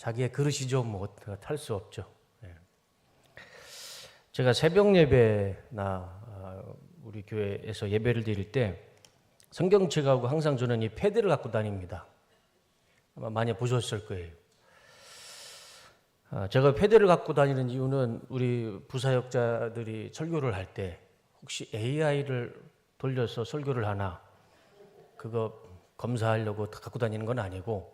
자기의 그릇이죠. 뭐 탈 수 없죠. 제가 새벽 예배나 우리 교회에서 예배를 드릴 때 성경책하고 항상 저는 이 패드를 갖고 다닙니다. 아마 많이 보셨을 거예요. 제가 패드를 갖고 다니는 이유는 우리 부사역자들이 설교를 할 때 혹시 AI를 돌려서 설교를 하나 그거 검사하려고 갖고 다니는 건 아니고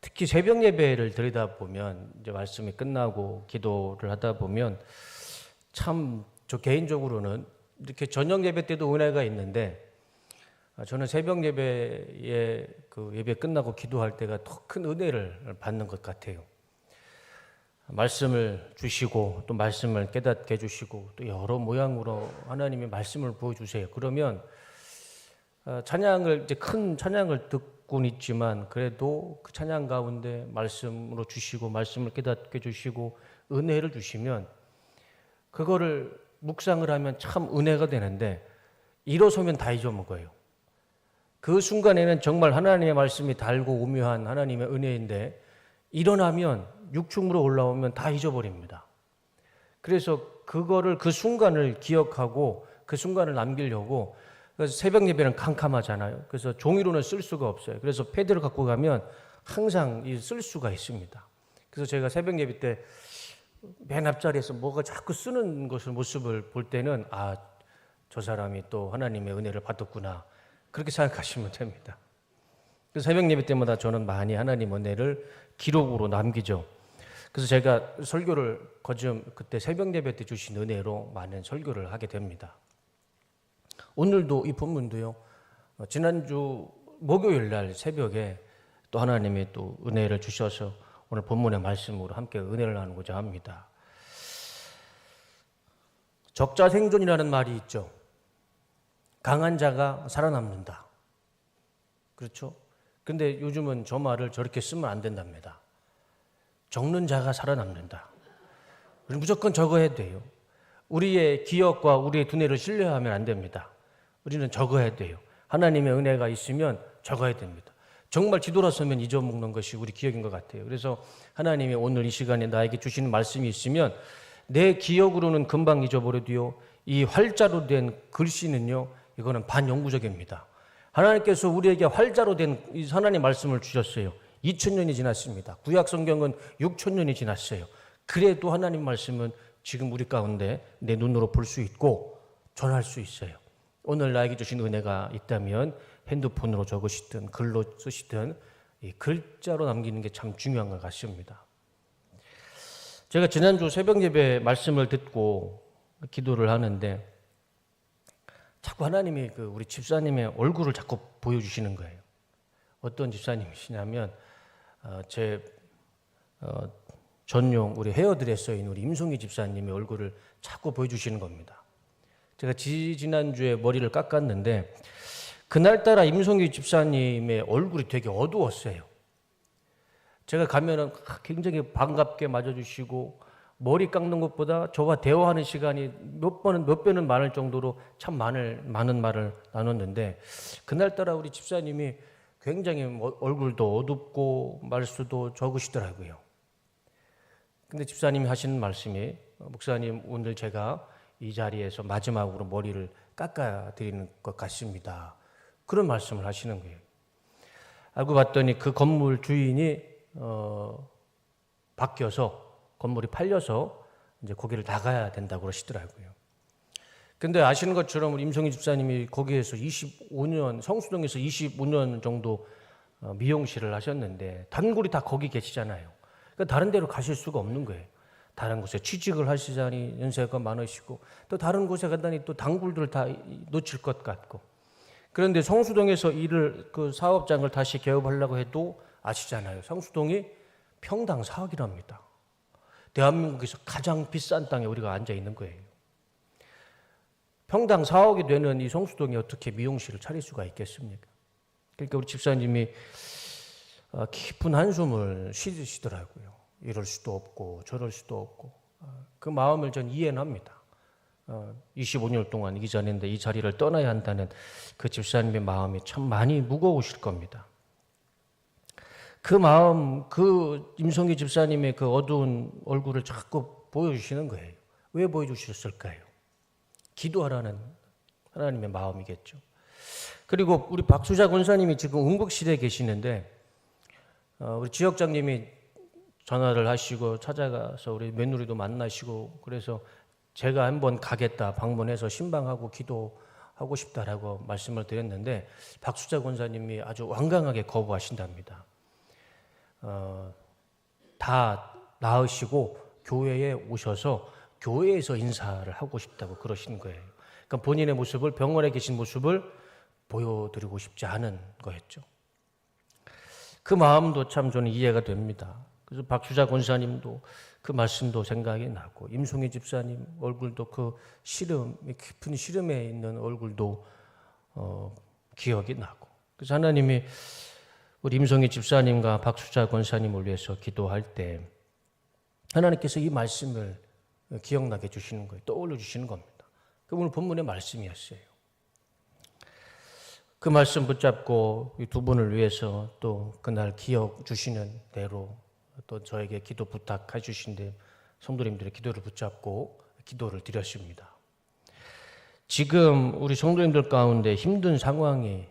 특히 새벽 예배를 드리다 보면 이제 말씀이 끝나고 기도를 하다 보면 참 저 개인적으로는 이렇게 저녁 예배 때도 은혜가 있는데 저는 새벽 예배에 그 예배 끝나고 기도할 때가 더 큰 은혜를 받는 것 같아요. 말씀을 주시고 또 말씀을 깨닫게 해주시고 또 여러 모양으로 하나님이 말씀을 보여주세요. 그러면 찬양을 이제 큰 찬양을 듣곤 있지만 그래도 그 찬양 가운데 말씀으로 주시고 말씀을 깨닫게 해주시고 은혜를 주시면 그거를 묵상을 하면 참 은혜가 되는데 일어서면 다 잊어먹어요. 그 순간에는 정말 하나님의 말씀이 달고 오묘한 하나님의 은혜인데 일어나면 육축으로 올라오면 다 잊어버립니다. 그래서 그거를 그 순간을 기억하고 그 순간을 남기려고 그래서 새벽 예배는 캄캄하잖아요. 그래서 종이로는 쓸 수가 없어요. 그래서 패드를 갖고 가면 항상 쓸 수가 있습니다. 그래서 제가 새벽 예배 때 맨 앞자리에서 뭐가 자꾸 쓰는 것을 모습을 볼 때는 저 사람이 또 하나님의 은혜를 받았구나. 그렇게 생각하시면 됩니다. 그래서 새벽 예배 때마다 저는 많이 하나님 은혜를 기록으로 남기죠. 그래서 제가 설교를 거점 그때 새벽 예배 때 주신 은혜로 많은 설교를 하게 됩니다. 오늘도 이 본문도요. 지난주 목요일 날 새벽에 또 하나님이 또 은혜를 주셔서 오늘 본문의 말씀으로 함께 은혜를 나누고자 합니다. 적자생존이라는 말이 있죠. 강한 자가 살아남는다. 그렇죠? 근데 요즘은 저 말을 저렇게 쓰면 안 된답니다. 적는 자가 살아남는다. 우리 무조건 적어야 돼요. 우리의 기억과 우리의 두뇌를 신뢰하면 안 됩니다. 우리는 적어야 돼요. 하나님의 은혜가 있으면 적어야 됩니다. 정말 뒤돌아서면 잊어먹는 것이 우리 기억인 것 같아요. 그래서 하나님이 오늘 이 시간에 나에게 주시는 말씀이 있으면 내 기억으로는 금방 잊어버려도요. 이 활자로 된 글씨는요. 이거는 반영구적입니다. 하나님께서 우리에게 활자로 된 하나님 말씀을 주셨어요. 2000년이 지났습니다. 구약 성경은 6000년이 지났어요. 그래도 하나님 말씀은 지금 우리 가운데 내 눈으로 볼 수 있고 전할 수 있어요. 오늘 나에게 주신 은혜가 있다면 핸드폰으로 적으시든 글로 쓰시든 이 글자로 남기는 게 참 중요한 것 같습니다. 제가 지난주 새벽 예배 말씀을 듣고 기도를 하는데 자꾸 하나님이 우리 집사님의 얼굴을 자꾸 보여주시는 거예요. 어떤 집사님이시냐면 제 전용 우리 헤어드레서인 우리 임송희 집사님의 얼굴을 자꾸 보여주시는 겁니다. 제가 지난주에 머리를 깎았는데 그날따라 임송희 집사님의 얼굴이 되게 어두웠어요. 제가 가면은 굉장히 반갑게 맞아주시고 머리 깎는 것보다 저와 대화하는 시간이 몇 배는 많을 정도로 참 많은 말을 나눴는데 그날따라 우리 집사님이 굉장히 얼굴도 어둡고 말수도 적으시더라고요. 근데 집사님이 하시는 말씀이 목사님 오늘 제가 이 자리에서 마지막으로 머리를 깎아드리는 것 같습니다. 그런 말씀을 하시는 거예요. 알고 봤더니 그 건물 주인이 바뀌어서 건물이 팔려서 이제 거기를 나가야 된다고 그러시더라고요. 근데 아시는 것처럼 우리 임성희 집사님이 거기에서 25년, 성수동에서 25년 정도 미용실을 하셨는데 단골이 다 거기 계시잖아요. 그러니까 다른 데로 가실 수가 없는 거예요. 다른 곳에 취직을 하시자니 연세가 많으시고 또 다른 곳에 가다니 또 단골들 다 놓칠 것 같고 그런데 성수동에서 그 사업장을 다시 개업하려고 해도 아시잖아요. 성수동이 평당 4억이랍니다. 대한민국에서 가장 비싼 땅에 우리가 앉아 있는 거예요. 평당 4억이 되는 이 성수동에 어떻게 미용실을 차릴 수가 있겠습니까? 그러니까 우리 집사님이 깊은 한숨을 쉬시더라고요. 이럴 수도 없고 저럴 수도 없고 그 마음을 전 이해는 합니다. 25년 동안 이 자리인데 이 자리를 떠나야 한다는 그 집사님의 마음이 참 많이 무거우실 겁니다. 그 마음, 그 임성기 집사님의 그 어두운 얼굴을 자꾸 보여주시는 거예요. 왜 보여주셨을까요? 기도하라는 하나님의 마음이겠죠. 그리고 우리 박수자 권사님이 지금 응급실에 계시는데 우리 지역장님이 전화를 하시고 찾아가서 우리 며느리도 만나시고 그래서 제가 한번 가겠다 방문해서 신방하고 기도하고 싶다라고 말씀을 드렸는데 박수자 권사님이 아주 완강하게 거부하신답니다. 다 나으시고 교회에 오셔서 교회에서 인사를 하고 싶다고 그러시는 거예요. 그러니까 본인의 모습을 병원에 계신 모습을 보여드리고 싶지 않은 거였죠. 그 마음도 참 저는 이해가 됩니다. 그래서 박수자 권사님도 그 말씀도 생각이 나고 임송희 집사님 얼굴도 그 시름, 깊은 시름에 있는 얼굴도 기억이 나고 그래서 하나님이 우리 임송희 집사님과 박수자 권사님을 위해서 기도할 때 하나님께서 이 말씀을 기억나게 해주시는 거예요. 떠올려 주시는 겁니다. 그 오늘 본문의 말씀이었어요. 그 말씀 붙잡고 이 두 분을 위해서 또 그날 기억 주시는 대로 또 저에게 기도 부탁해 주신 데 성도님들의 기도를 붙잡고 기도를 드렸습니다. 지금 우리 성도님들 가운데 힘든 상황에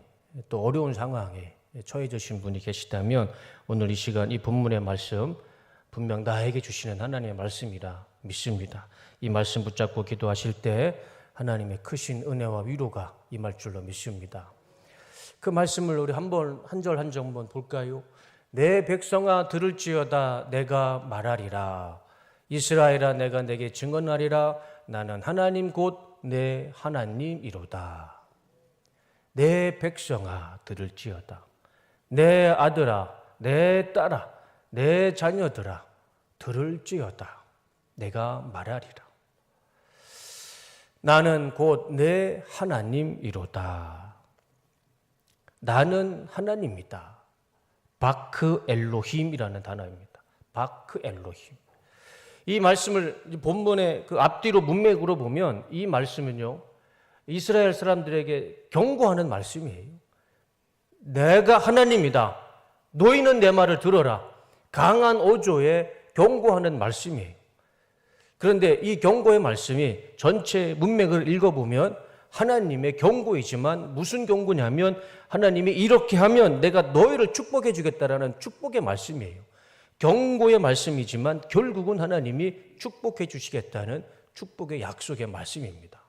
또 어려운 상황에 처해지신 분이 계시다면 오늘 이 시간 이 본문의 말씀 분명 나에게 주시는 하나님의 말씀이라 믿습니다. 이 말씀 붙잡고 기도하실 때 하나님의 크신 은혜와 위로가 임할 줄로 믿습니다. 그 말씀을 우리 한 절 한 절 한번 볼까요? 내 백성아 들을지어다 내가 말하리라. 이스라엘아 내가 내게 증언하리라. 나는 하나님 곧 내 하나님이로다. 내 백성아 들을지어다. 내 아들아 내 딸아 내 자녀들아 들을지어다. 내가 말하리라. 나는 곧 내 하나님이로다. 나는 하나님이다. 바크 엘로힘이라는 단어입니다. 바크 엘로힘. 이 말씀을 본문의 그 앞뒤로 문맥으로 보면 이 말씀은요, 이스라엘 사람들에게 경고하는 말씀이에요. 내가 하나님이다. 너희는 내 말을 들어라. 강한 어조에 경고하는 말씀이에요. 그런데 이 경고의 말씀이 전체 문맥을 읽어보면 하나님의 경고이지만 무슨 경고냐면 하나님이 이렇게 하면 내가 너희를 축복해 주겠다라는 축복의 말씀이에요. 경고의 말씀이지만 결국은 하나님이 축복해 주시겠다는 축복의 약속의 말씀입니다.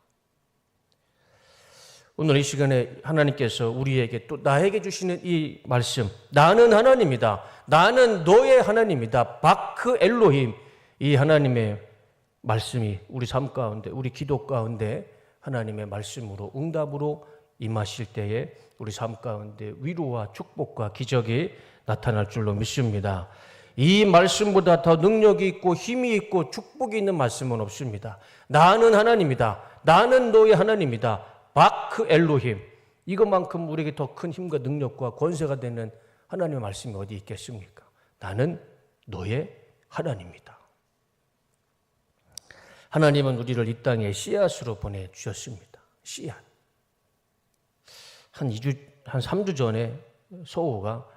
오늘 이 시간에 하나님께서 우리에게 또 나에게 주시는 이 말씀, 나는 하나님이다. 나는 너의 하나님이다. 바크 엘로힘. 이 하나님의 말씀이 우리 삶 가운데, 우리 기도 가운데 하나님의 말씀으로 응답으로 임하실 때에 우리 삶 가운데 위로와 축복과 기적이 나타날 줄로 믿습니다. 이 말씀보다 더 능력이 있고 힘이 있고 축복이 있는 말씀은 없습니다. 나는 하나님이다. 나는 너의 하나님이다. 바크 엘로힘. 이것만큼 우리에게 더 큰 힘과 능력과 권세가 되는 하나님의 말씀이 어디 있겠습니까? 나는 너의 하나님이다. 하나님은 우리를 이 땅에 씨앗으로 보내주셨습니다. 씨앗. 한 3주 전에 서호가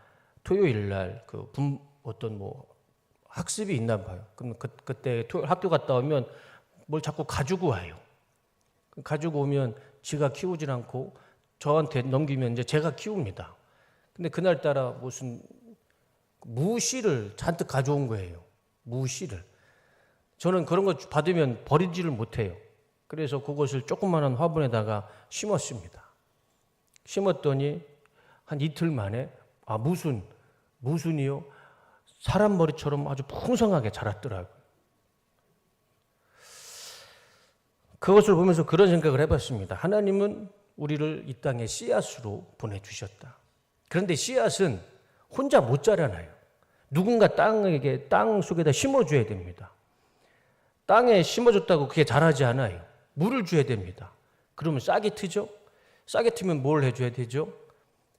토요일 날 어떤 학습이 있나 봐요. 그럼 그때 학교 갔다 오면 뭘 자꾸 가지고 와요. 가지고 오면 지가 키우질 않고 저한테 넘기면 이제 제가 키웁니다. 근데 그날따라 무슨 무씨를 잔뜩 가져온 거예요. 무씨를. 저는 그런 거 받으면 버리지를 못해요. 그래서 그것을 조그마한 화분에다가 심었습니다. 심었더니 한 이틀 만에 무순이요? 사람 머리처럼 아주 풍성하게 자랐더라고요. 그것을 보면서 그런 생각을 해봤습니다. 하나님은 우리를 이 땅에 씨앗으로 보내주셨다. 그런데 씨앗은 혼자 못 자라나요. 누군가 땅 속에다 심어줘야 됩니다. 땅에 심어줬다고 그게 자라지 않아요. 물을 줘야 됩니다. 그러면 싹이 트죠? 싹이 트면 뭘 해줘야 되죠?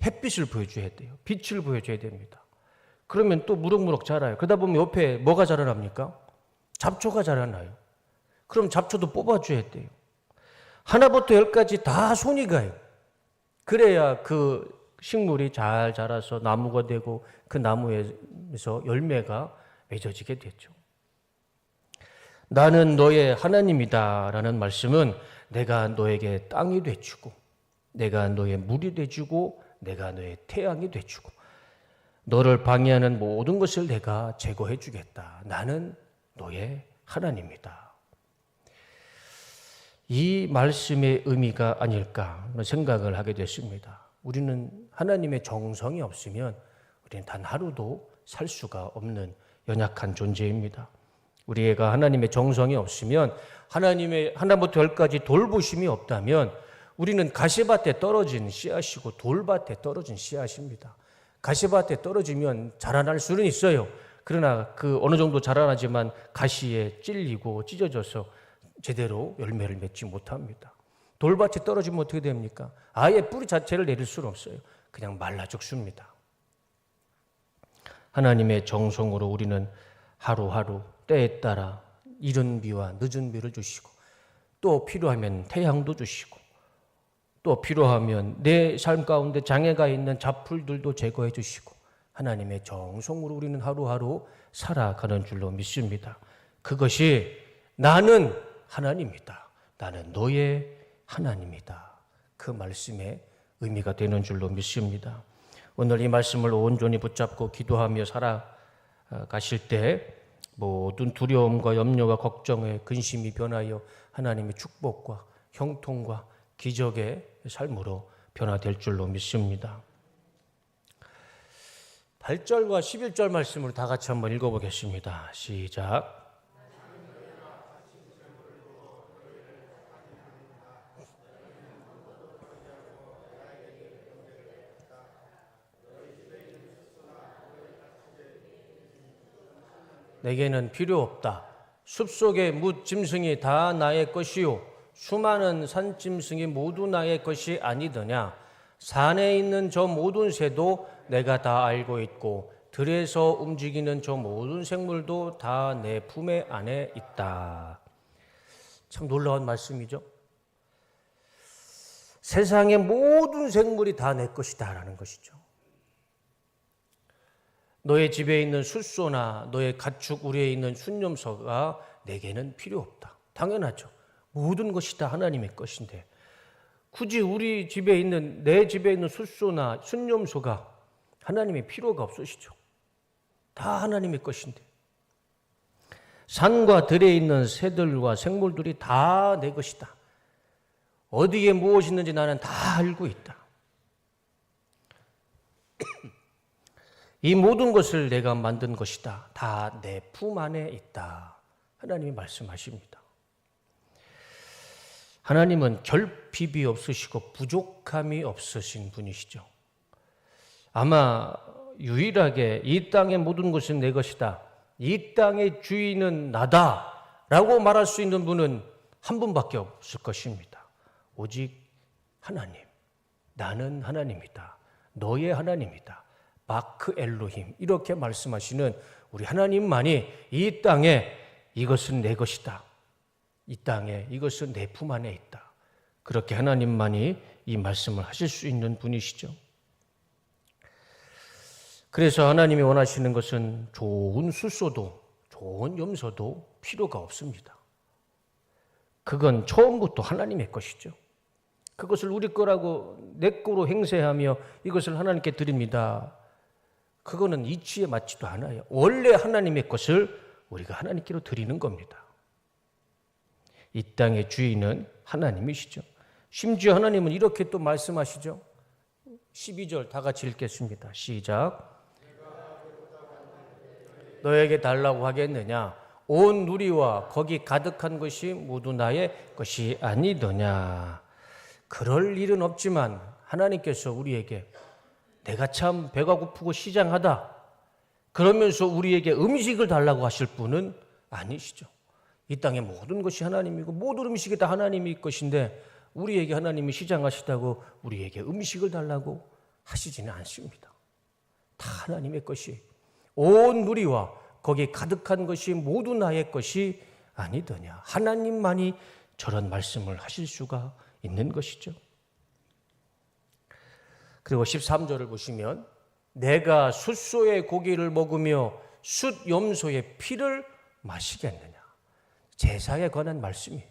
햇빛을 보여줘야 돼요. 빛을 보여줘야 됩니다. 그러면 또 무럭무럭 자라요. 그러다 보면 옆에 뭐가 자라납니까? 잡초가 자라나요. 그럼 잡초도 뽑아줘야 돼요. 하나부터 열까지 다 손이 가요. 그래야 그 식물이 잘 자라서 나무가 되고 그 나무에서 열매가 맺어지게 됐죠. 나는 너의 하나님이다 라는 말씀은 내가 너에게 땅이 되주고 내가 너의 물이 되주고 내가 너의 태양이 되주고 너를 방해하는 모든 것을 내가 제거해 주겠다. 나는 너의 하나님이다. 이 말씀의 의미가 아닐까 하는 생각을 하게 됐습니다. 우리는 하나님의 정성이 없으면 우리는 단 하루도 살 수가 없는 연약한 존재입니다. 우리가 하나님의 정성이 없으면 하나님의 하나부터 열까지 돌보심이 없다면 우리는 가시밭에 떨어진 씨앗이고 돌밭에 떨어진 씨앗입니다. 가시밭에 떨어지면 자라날 수는 있어요. 그러나 그 어느 정도 자라나지만 가시에 찔리고 찢어져서 제대로 열매를 맺지 못합니다. 돌밭에 떨어지면 어떻게 됩니까? 아예 뿌리 자체를 내릴 수는 없어요. 그냥 말라 죽습니다. 하나님의 정성으로 우리는 하루하루 때에 따라 이른 비와 늦은 비를 주시고 또 필요하면 태양도 주시고 또 필요하면 내 삶 가운데 장애가 있는 잡풀들도 제거해 주시고 하나님의 정성으로 우리는 하루하루 살아가는 줄로 믿습니다. 그것이 나는 하나님이다. 나는 너의 하나님이다. 그 말씀의 의미가 되는 줄로 믿습니다. 오늘 이 말씀을 온전히 붙잡고 기도하며 살아가실 때 모든 두려움과 염려와 걱정에 근심이 변하여 하나님의 축복과 형통과 기적의 삶으로 변화될 줄로 믿습니다. 8절과 11절 말씀을 다 같이 한번 읽어보겠습니다. 시작. 내게는 필요 없다. 숲속의 뭇 짐승이 다 나의 것이요 수많은 산짐승이 모두 나의 것이 아니더냐. 산에 있는 저 모든 새도 내가 다 알고 있고 들에서 움직이는 저 모든 생물도 다 내 품에 안에 있다. 참 놀라운 말씀이죠. 세상의 모든 생물이 다 내 것이다 라는 것이죠. 너의 집에 있는 숫소나 너의 가축 우리에 있는 순념소가 내게는 필요 없다. 당연하죠. 모든 것이 다 하나님의 것인데 굳이 우리 집에 있는 내 집에 있는 숫소나 순념소가 하나님의 필요가 없으시죠. 다 하나님의 것인데 산과 들에 있는 새들과 생물들이 다 내 것이다. 어디에 무엇이 있는지 나는 다 알고 있다. 이 모든 것을 내가 만든 것이다. 다 내 품 안에 있다. 하나님이 말씀하십니다. 하나님은 결핍이 없으시고 부족함이 없으신 분이시죠. 아마 유일하게 이 땅의 모든 것은 내 것이다. 이 땅의 주인은 나다. 라고 말할 수 있는 분은 한 분밖에 없을 것입니다. 오직 하나님. 나는 하나님이다. 너의 하나님이다. 마크 엘로힘 이렇게 말씀하시는 우리 하나님만이 이 땅에 이것은 내 것이다. 이 땅에 이것은 내 품 안에 있다. 그렇게 하나님만이 이 말씀을 하실 수 있는 분이시죠. 그래서 하나님이 원하시는 것은 좋은 숫소도 좋은 염소도 필요가 없습니다. 그건 처음부터 하나님의 것이죠. 그것을 우리 거라고 내 거로 행세하며 이것을 하나님께 드립니다. 그거는 이치에 맞지도 않아요. 원래 하나님의 것을 우리가 하나님께로 드리는 겁니다. 이 땅의 주인은 하나님이시죠. 심지어 하나님은 이렇게 또 말씀하시죠. 12절 다 같이 읽겠습니다. 시작. 너에게 달라고 하겠느냐? 온 누리와 거기 가득한 것이 모두 나의 것이 아니더냐? 그럴 일은 없지만 하나님께서 우리에게 내가 참 배가 고프고 시장하다. 그러면서 우리에게 음식을 달라고 하실 분은 아니시죠. 이 땅의 모든 것이 하나님이고 모든 음식이 다 하나님의 것인데 우리에게 하나님이 시장하시다고 우리에게 음식을 달라고 하시지는 않습니다. 다 하나님의 것이 온 누리와 거기 가득한 것이 모두 나의 것이 아니더냐. 하나님만이 저런 말씀을 하실 수가 있는 것이죠. 그리고 13절을 보시면 내가 숫소의 고기를 먹으며 숫 염소의 피를 마시겠느냐. 제사에 관한 말씀이에요.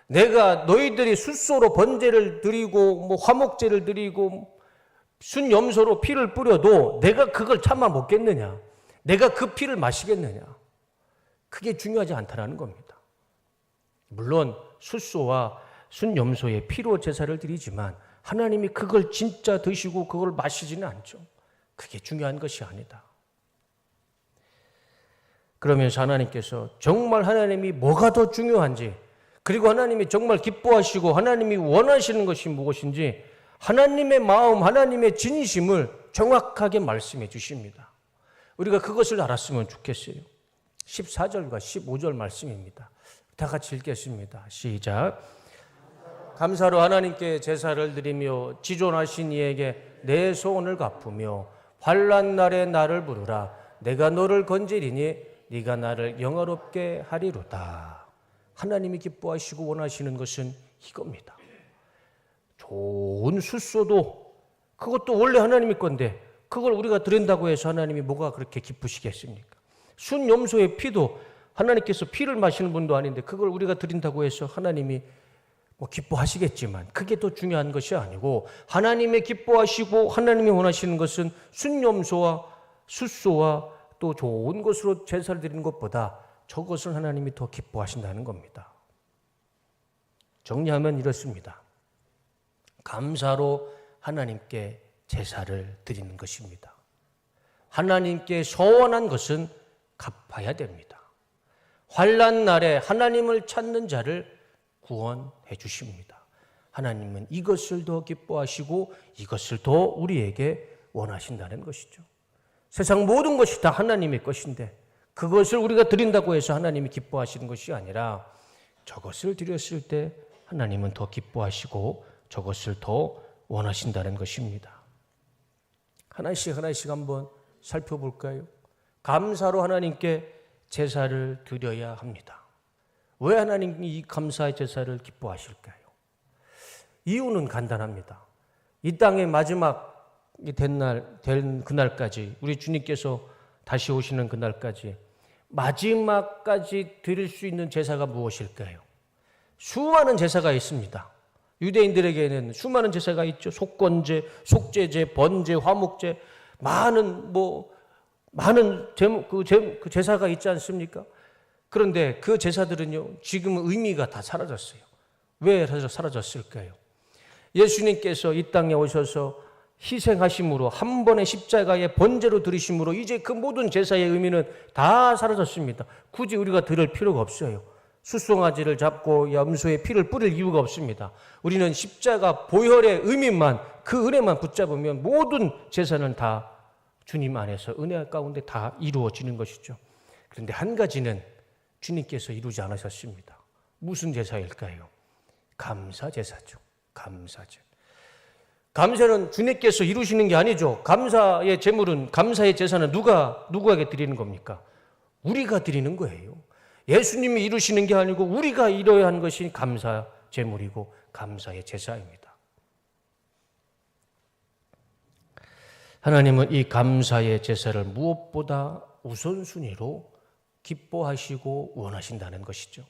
내가 너희들이 숫소로 번제를 드리고 화목제를 드리고 순 염소로 피를 뿌려도 내가 그걸 참아 먹겠느냐. 내가 그 피를 마시겠느냐. 그게 중요하지 않다라는 겁니다. 물론 숫소와 순 염소의 피로 제사를 드리지만 하나님이 그걸 진짜 드시고 그걸 마시지는 않죠. 그게 중요한 것이 아니다. 그러면서 하나님께서 정말 하나님이 뭐가 더 중요한지, 그리고 하나님이 정말 기뻐하시고 하나님이 원하시는 것이 무엇인지 하나님의 마음, 하나님의 진심을 정확하게 말씀해 주십니다. 우리가 그것을 알았으면 좋겠어요. 14절과 15절 말씀입니다. 다 같이 읽겠습니다. 시작. 감사로 하나님께 제사를 드리며 지존하신 이에게 내 소원을 갚으며 환난 날에 나를 부르라. 내가 너를 건지리니 네가 나를 영화롭게 하리로다. 하나님이 기뻐하시고 원하시는 것은 이겁니다. 좋은 숫소도 그것도 원래 하나님의 건데 그걸 우리가 드린다고 해서 하나님이 뭐가 그렇게 기쁘시겠습니까? 순 염소의 피도 하나님께서 피를 마시는 분도 아닌데 그걸 우리가 드린다고 해서 하나님이 기뻐하시겠지만 그게 더 중요한 것이 아니고 하나님의 기뻐하시고 하나님이 원하시는 것은 순 염소와 숫소와 또 좋은 것으로 제사를 드리는 것보다 저것을 하나님이 더 기뻐하신다는 겁니다. 정리하면 이렇습니다. 감사로 하나님께 제사를 드리는 것입니다. 하나님께 서원한 것은 갚아야 됩니다. 환난 날에 하나님을 찾는 자를 구원해 주십니다. 하나님은 이것을 더 기뻐하시고 이것을 더 우리에게 원하신다는 것이죠. 세상 모든 것이 다 하나님의 것인데 그것을 우리가 드린다고 해서 하나님이 기뻐하시는 것이 아니라 저것을 드렸을 때 하나님은 더 기뻐하시고 저것을 더 원하신다는 것입니다. 하나씩 하나씩 한번 살펴볼까요? 감사로 하나님께 제사를 드려야 합니다. 왜 하나님이 이 감사의 제사를 기뻐하실까요? 이유는 간단합니다. 이 땅의 마지막이 된 그날까지, 우리 주님께서 다시 오시는 그날까지 마지막까지 드릴 수 있는 제사가 무엇일까요? 수많은 제사가 있습니다. 유대인들에게는 수많은 제사가 있죠. 속건제, 속죄제, 번제, 화목제, 많은 그 제사가 있지 않습니까? 그런데 그 제사들은요, 지금은 의미가 다 사라졌어요. 왜 사라졌을까요? 예수님께서 이 땅에 오셔서 희생하심으로 한 번의 십자가의 번제로 드리심으로 이제 그 모든 제사의 의미는 다 사라졌습니다. 굳이 우리가 드릴 필요가 없어요. 숫송아지를 잡고 염소의 피를 뿌릴 이유가 없습니다. 우리는 십자가 보혈의 의미만, 그 은혜만 붙잡으면 모든 제사는 다 주님 안에서 은혜 가운데 다 이루어지는 것이죠. 그런데 한 가지는 주님께서 이루지 않으셨습니다. 무슨 제사일까요? 감사 제사죠. 감사제. 감사는 주님께서 이루시는 게 아니죠. 감사의 제물은, 감사의 제사는 누구에게 드리는 겁니까? 우리가 드리는 거예요. 예수님이 이루시는 게 아니고 우리가 이뤄야 하는 것이 감사 제물이고 감사의 제사입니다. 하나님은 이 감사의 제사를 무엇보다 우선순위로 기뻐하시고 원하신다는 것이죠.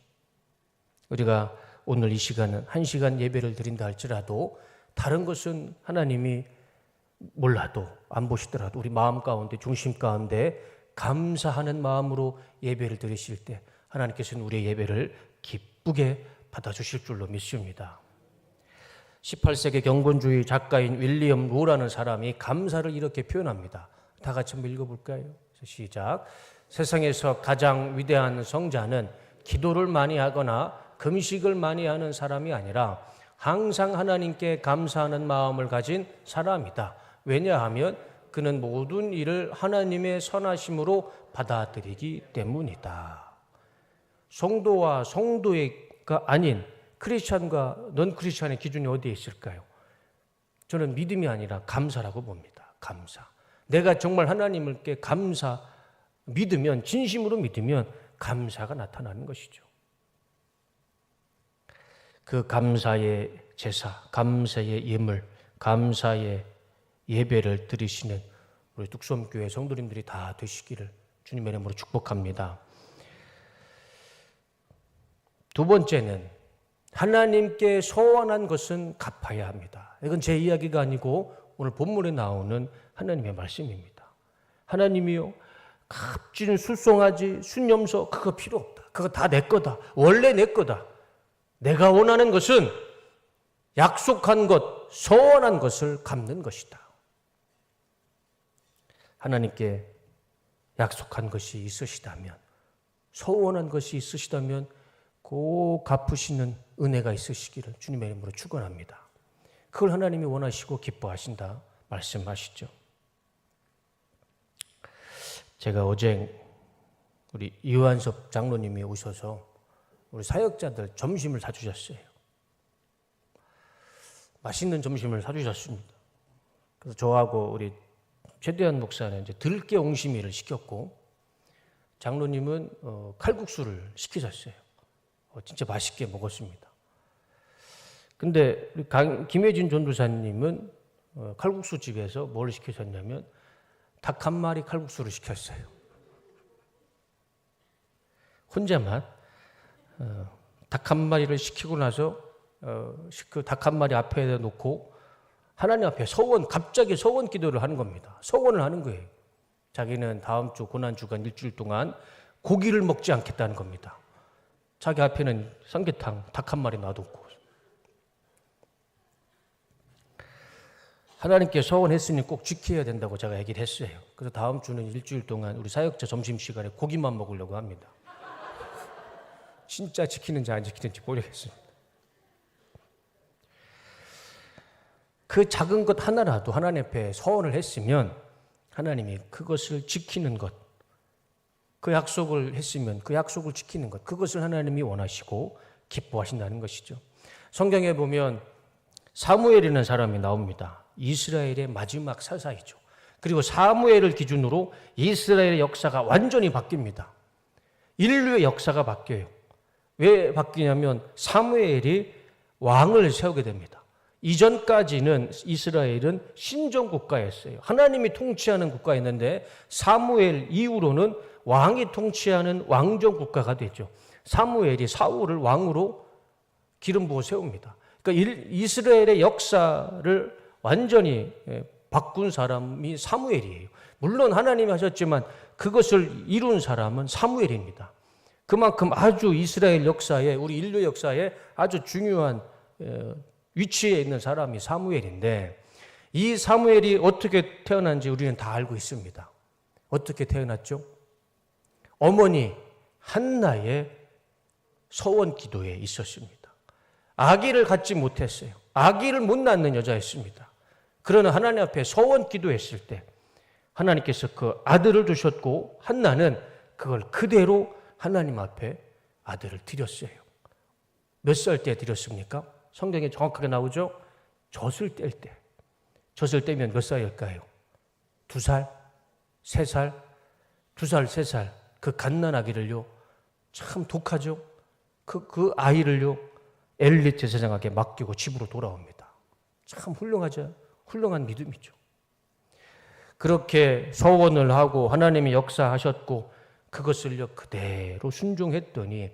우리가 오늘 이 시간은 1시간 예배를 드린다 할지라도 다른 것은 하나님이 몰라도 안 보시더라도 우리 마음 가운데, 중심 가운데 감사하는 마음으로 예배를 드리실 때 하나님께서는 우리의 예배를 기쁘게 받아주실 줄로 믿습니다. 18세기 경건주의 작가인 윌리엄 로라는 사람이 감사를 이렇게 표현합니다. 다 같이 한번 읽어볼까요? 시작. 세상에서 가장 위대한 성자는 기도를 많이 하거나 금식을 많이 하는 사람이 아니라 항상 하나님께 감사하는 마음을 가진 사람이다. 왜냐하면 그는 모든 일을 하나님의 선하심으로 받아들이기 때문이다. 성도와 성도가 아닌 크리스찬과 넌 크리스찬의 기준이 어디에 있을까요? 저는 믿음이 아니라 감사라고 봅니다. 감사. 내가 정말 하나님께 믿으면, 진심으로 믿으면 감사가 나타나는 것이죠. 그 감사의 제사, 감사의 예물, 감사의 예배를 드리시는 우리 뚝섬교회 성도님들이 다 되시기를 주님의 이름으로 축복합니다. 두 번째는 하나님께 소원한 것은 갚아야 합니다. 이건 제 이야기가 아니고 오늘 본문에 나오는 하나님의 말씀입니다. 하나님이요, 값지는 숫송아지, 순염소 그거 필요 없다. 그거 다 내 거다. 원래 내 거다. 내가 원하는 것은 약속한 것, 소원한 것을 갚는 것이다. 하나님께 약속한 것이 있으시다면, 소원한 것이 있으시다면 꼭 갚으시는 은혜가 있으시기를 주님의 이름으로 축원합니다. 그걸 하나님이 원하시고 기뻐하신다 말씀하시죠. 제가 어제 우리 이완섭 장로님이 오셔서 우리 사역자들 점심을 사주셨어요. 맛있는 점심을 사주셨습니다. 그래서 저하고 우리 최대한 목사는 이제 들깨 옹심이를 시켰고 장로님은 칼국수를 시키셨어요. 진짜 맛있게 먹었습니다. 근데 우리 김혜진 전도사님은 칼국수 집에서 뭘 시키셨냐면 닭 한 마리 칼국수를 시켰어요. 혼자만 닭 한 마리를 시키고 나서 그 닭 한 마리 앞에 놓고 하나님 앞에 갑자기 서원 기도를 하는 겁니다. 서원을 하는 거예요. 자기는 다음 주 고난주간 일주일 동안 고기를 먹지 않겠다는 겁니다. 자기 앞에는 삼계탕 닭 한 마리 놔뒀고. 하나님께 서원했으니 꼭 지켜야 된다고 제가 얘기를 했어요. 그래서 다음 주는 일주일 동안 우리 사역자 점심시간에 고기만 먹으려고 합니다. 진짜 지키는지 안 지키는지 모르겠습니다. 그 작은 것 하나라도 하나님 앞에 서원을 했으면 하나님이 그것을 지키는 것, 그 약속을 했으면 그 약속을 지키는 것, 그것을 하나님이 원하시고 기뻐하신다는 것이죠. 성경에 보면 사무엘이라는 사람이 나옵니다. 이스라엘의 마지막 사사이죠. 그리고 사무엘을 기준으로 이스라엘의 역사가 완전히 바뀝니다. 인류의 역사가 바뀌어요. 왜 바뀌냐면 사무엘이 왕을 세우게 됩니다. 이전까지는 이스라엘은 신정 국가였어요. 하나님이 통치하는 국가였는데 사무엘 이후로는 왕이 통치하는 왕정 국가가 되죠. 사무엘이 사울을 왕으로 기름 부어 세웁니다. 그러니까 이스라엘의 역사를 완전히 바꾼 사람이 사무엘이에요. 물론 하나님이 하셨지만 그것을 이룬 사람은 사무엘입니다. 그만큼 아주 이스라엘 역사에, 우리 인류 역사에 아주 중요한 위치에 있는 사람이 사무엘인데, 이 사무엘이 어떻게 태어난지 우리는 다 알고 있습니다. 어떻게 태어났죠? 어머니 한나의 서원 기도에 있었습니다. 아기를 갖지 못했어요. 아기를 못 낳는 여자였습니다. 그러나 하나님 앞에 서원 기도했을 때 하나님께서 그 아들을 주셨고, 한나는 그걸 그대로 하나님 앞에 아들을 드렸어요. 몇 살 때 드렸습니까? 성경에 정확하게 나오죠? 젖을 뗄 때. 젖을 떼면 몇 살일까요? 2살? 3살? 2살, 3살. 그 갓난아기를요, 참 독하죠? 그 아이를요, 엘리 제사장에게 맡기고 집으로 돌아옵니다. 참 훌륭하죠? 훌륭한 믿음이죠. 그렇게 서원을 하고 하나님이 역사하셨고 그것을요 그대로 순종했더니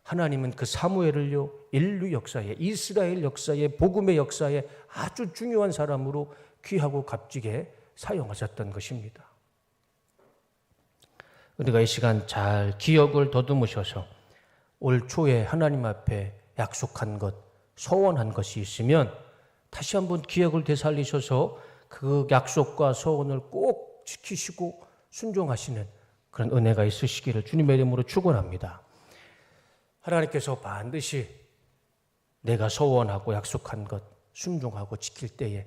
하나님은 그 사무엘을요 인류 역사에, 이스라엘 역사에, 복음의 역사에 아주 중요한 사람으로 귀하고 값지게 사용하셨던 것입니다. 우리가 이 시간 잘 기억을 더듬으셔서 올 초에 하나님 앞에 약속한 것, 소원한 것이 있으면 다시 한번 기억을 되살리셔서 그 약속과 소원을 꼭 지키시고 순종하시는 그런 은혜가 있으시기를 주님의 이름으로 축원합니다. 하나님께서 반드시 내가 소원하고 약속한 것 순종하고 지킬 때에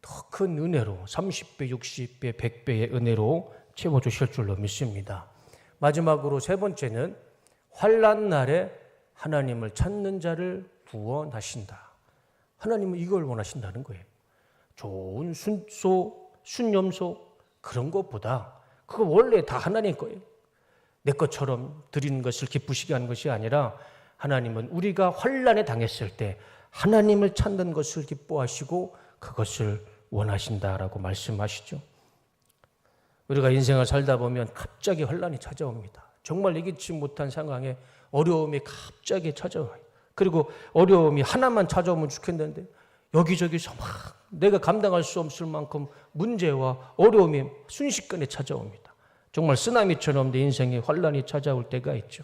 더 큰 은혜로 30배, 60배, 100배의 은혜로 채워주실 줄로 믿습니다. 마지막으로 세 번째는 환난 날에 하나님을 찾는 자를 구원하신다. 하나님은 이걸 원하신다는 거예요. 좋은 순소, 순염소 그런 것보다 그거 원래 다 하나님 거예요. 내 것처럼 드리는 것을 기쁘시게 하는 것이 아니라 하나님은 우리가 환난에 당했을 때 하나님을 찾는 것을 기뻐하시고 그것을 원하신다라고 말씀하시죠. 우리가 인생을 살다 보면 갑자기 환난이 찾아옵니다. 정말 예기치 못한 상황에 어려움이 갑자기 찾아와요. 그리고 어려움이 하나만 찾아오면 좋겠는데 여기저기서 막 내가 감당할 수 없을 만큼 문제와 어려움이 순식간에 찾아옵니다. 정말 쓰나미처럼 내 인생에 환난이 찾아올 때가 있죠.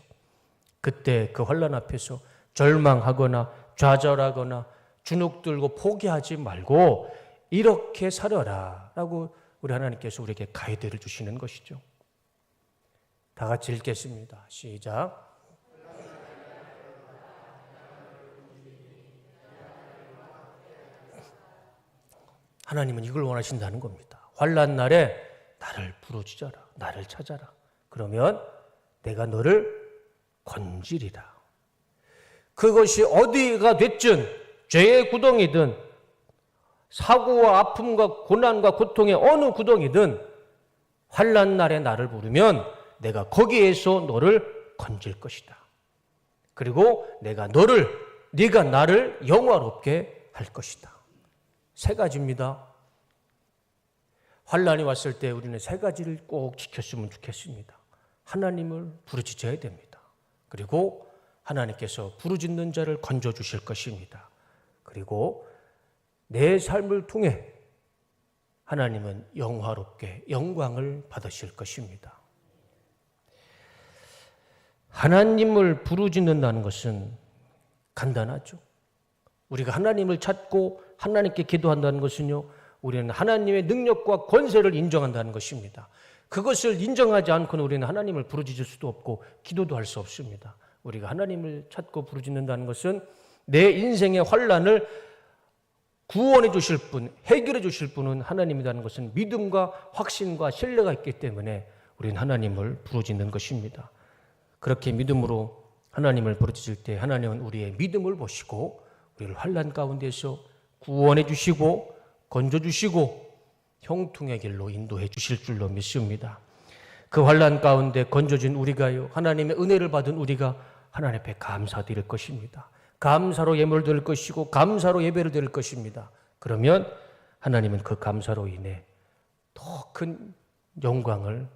그때 그 환난 앞에서 절망하거나 좌절하거나 주눅 들고 포기하지 말고 이렇게 살아라 라고 우리 하나님께서 우리에게 가이드를 주시는 것이죠. 다 같이 읽겠습니다. 시작. 하나님은 이걸 원하신다는 겁니다. 환난 날에 나를 부르짖어라, 나를 찾아라. 그러면 내가 너를 건지리라. 그것이 어디가 됐든 죄의 구덩이든 사고와 아픔과 고난과 고통의 어느 구덩이든 환난 날에 나를 부르면 내가 거기에서 너를 건질 것이다. 그리고 네가 나를 영화롭게 할 것이다. 세 가지입니다. 환난이 왔을 때 우리는 세 가지를 꼭 지켰으면 좋겠습니다. 하나님을 부르짖어야 됩니다. 그리고 하나님께서 부르짖는 자를 건져주실 것입니다. 그리고 내 삶을 통해 하나님은 영화롭게 영광을 받으실 것입니다. 하나님을 부르짖는다는 것은 간단하죠. 우리가 하나님을 찾고 하나님께 기도한다는 것은요, 우리는 하나님의 능력과 권세를 인정한다는 것입니다. 그것을 인정하지 않고는 우리는 하나님을 부르짖을 수도 없고 기도도 할 수 없습니다. 우리가 하나님을 찾고 부르짖는다는 것은 내 인생의 환난을 구원해 주실 분, 해결해 주실 분은 하나님이라는 것은 믿음과 확신과 신뢰가 있기 때문에 우리는 하나님을 부르짖는 것입니다. 그렇게 믿음으로 하나님을 부르짖을 때 하나님은 우리의 믿음을 보시고 우리를 환난 가운데서 구원해 주시고 건져 주시고 형통의 길로 인도해 주실 줄로 믿습니다. 그 환난 가운데 건져진 우리가요, 하나님의 은혜를 받은 우리가 하나님 앞에 감사드릴 것입니다. 감사로 예물을 드릴 것이고 감사로 예배를 드릴 것입니다. 그러면 하나님은 그 감사로 인해 더 큰 영광을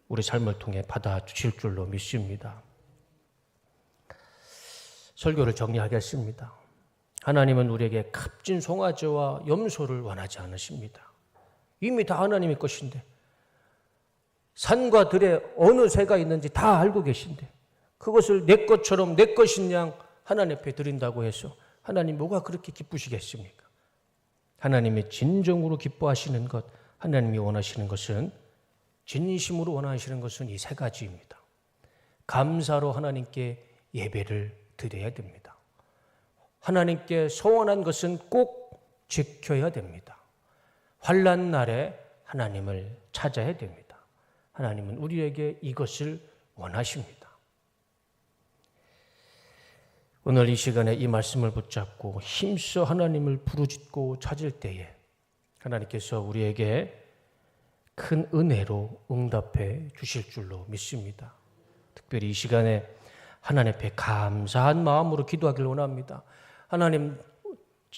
우리 삶을 통해 받아주실 줄로 믿습니다. 설교를 정리하겠습니다. 하나님은 우리에게 값진 송아지와 염소를 원하지 않으십니다. 이미 다 하나님의 것인데, 산과 들에 어느 새가 있는지 다 알고 계신데 그것을 내 것처럼 내 것인 양 하나님 앞에 드린다고 해서 하나님 뭐가 그렇게 기쁘시겠습니까? 하나님이 진정으로 기뻐하시는 것, 하나님이 원하시는 것은, 진심으로 원하시는 것은 이 세 가지입니다. 감사로 하나님께 예배를 드려야 됩니다. 하나님께 소원한 것은 꼭 지켜야 됩니다. 환난 날에 하나님을 찾아야 됩니다. 하나님은 우리에게 이것을 원하십니다. 오늘 이 시간에 이 말씀을 붙잡고 힘써 하나님을 부르짖고 찾을 때에 하나님께서 우리에게 큰 은혜로 응답해 주실 줄로 믿습니다. 특별히 이 시간에 하나님 앞에 감사한 마음으로 기도하길 원합니다. 하나님,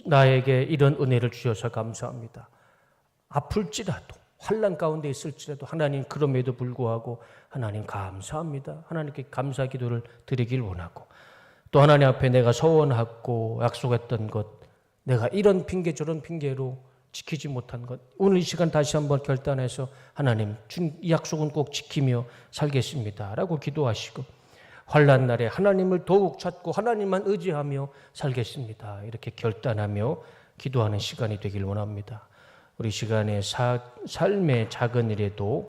나에게 이런 은혜를 주셔서 감사합니다. 아플지라도 환난 가운데 있을지라도 하나님, 그럼에도 불구하고 하나님 감사합니다. 하나님께 감사 기도를 드리길 원하고, 또 하나님 앞에 내가 소원하고 약속했던 것, 내가 이런 핑계 저런 핑계로 지키지 못한 것, 오늘 이 시간 다시 한번 결단해서 하나님, 이 약속은 꼭 지키며 살겠습니다 라고 기도하시고, 환난 날에 하나님을 더욱 찾고 하나님만 의지하며 살겠습니다 이렇게 결단하며 기도하는 시간이 되길 원합니다. 우리 시간에 삶의 작은 일에도